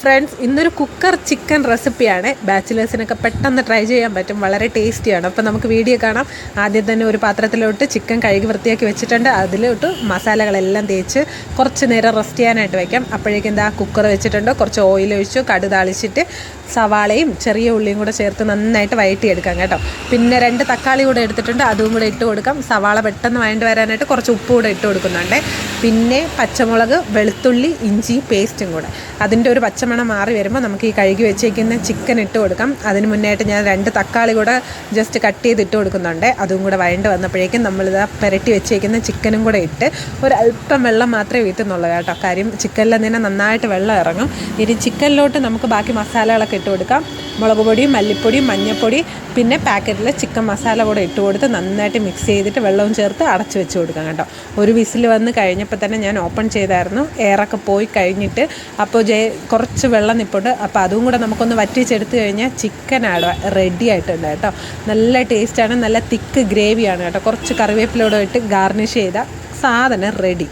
Friends, ഇന്നൊരു cooker chicken റെസിപ്പിയാണ്. ബാച്ചിലേഴ്സിനൊക്കെ പെട്ടെന്ന് ട്രൈ ചെയ്യാൻ പറ്റും, വളരെ ടേസ്റ്റിയാണ്. അപ്പോൾ നമുക്ക് വീഡിയോ കാണാം. ആദ്യം തന്നെ ഒരു പാത്രത്തിലോട്ട് ചിക്കൻ കഴുകി വൃത്തിയാക്കി വെച്ചിട്ടുണ്ട്. അതിലോട്ട് മസാലകളെല്ലാം തേച്ച് കുറച്ച് നേരം റെസ്റ്റ് ചെയ്യാനായിട്ട് വയ്ക്കാം. അപ്പോഴേക്കും എന്താ കുക്കർ വെച്ചിട്ടുണ്ട്. കുറച്ച് ഓയിൽ ഒഴിച്ചു, കടുക് താളിച്ചിട്ട് സവാളയും ചെറിയ ഉള്ളിയും കൂടെ ചേർത്ത് നന്നായിട്ട് വഴറ്റിയെടുക്കാം കേട്ടോ. പിന്നെ 2 തക്കാളി കൂടെ എടുത്തിട്ടുണ്ട്, അതും കൂടെ ഇട്ട് കൊടുക്കാം. സവാള പെട്ടെന്ന് വഴണ്ട് വരാനായിട്ട് കുറച്ച് ഉപ്പ് കൂടെ ഇട്ട് കൊടുക്കുന്നുണ്ട്. പിന്നെ പച്ചമുളക്, വെളുത്തുള്ളി, ഇഞ്ചി പേസ്റ്റും കൂടെ. അതിൻ്റെ ഒരു പച്ചമണം മാറി വരുമ്പോൾ നമുക്ക് ഈ കഴുകി വെച്ചേക്കുന്ന ചിക്കൻ ഇട്ട് കൊടുക്കാം. അതിന് മുന്നായിട്ട് ഞാൻ 2 തക്കാളി കൂടെ ജസ്റ്റ് കട്ട് ചെയ്ത് ഇട്ട് കൊടുക്കുന്നുണ്ട്. അതും കൂടെ വഴണ്ട് വന്നപ്പോഴേക്കും നമ്മളിതാ പുരട്ടി വെച്ചേക്കുന്ന ചിക്കനും കൂടെ ഇട്ട് ഒരല്പം വെള്ളം മാത്രമേ വീട്ടുന്നുള്ളൂ കേട്ടോ. കാര്യം ചിക്കനിൽ തന്നെ നന്നായിട്ട് വെള്ളം ഇറങ്ങും. ഇനി ചിക്കനിലോട്ട് നമുക്ക് ബാക്കി മസാലകളൊക്കെ ഇട്ട് കൊടുക്കാം. മുളക് പൊടി, മല്ലിപ്പൊടി, മഞ്ഞൾപ്പൊടി, പിന്നെ പാക്കറ്റിൽ ചിക്കൻ മസാല കൂടെ ഇട്ട് കൊടുത്ത് നന്നായിട്ട് മിക്സ് ചെയ്തിട്ട് വെള്ളവും ചേർത്ത് അടച്ച് വെച്ച് കൊടുക്കാം കേട്ടോ. ഒരു വിസിൽ വന്ന് കഴിഞ്ഞപ്പോൾ തന്നെ ഞാൻ ഓപ്പൺ ചെയ്തായിരുന്നു. എയറൊക്കെ പോയി കഴിഞ്ഞിട്ട് അപ്പോൾ കുറച്ച് വെള്ളം നിൽപ്പുണ്ട്. അപ്പോൾ അതും കൂടെ നമുക്കൊന്ന് വറ്റിച്ചെടുത്ത് കഴിഞ്ഞാൽ ചിക്കൻ റെഡി ആയിട്ടുണ്ട് കേട്ടോ. നല്ല ടേസ്റ്റാണ്, നല്ല തിക്ക് ഗ്രേവിയാണ് കേട്ടോ. കുറച്ച് കറിവേപ്പിലൂടെ ഇട്ട് ഗാർണിഷ് ചെയ്താൽ സാധനം റെഡി.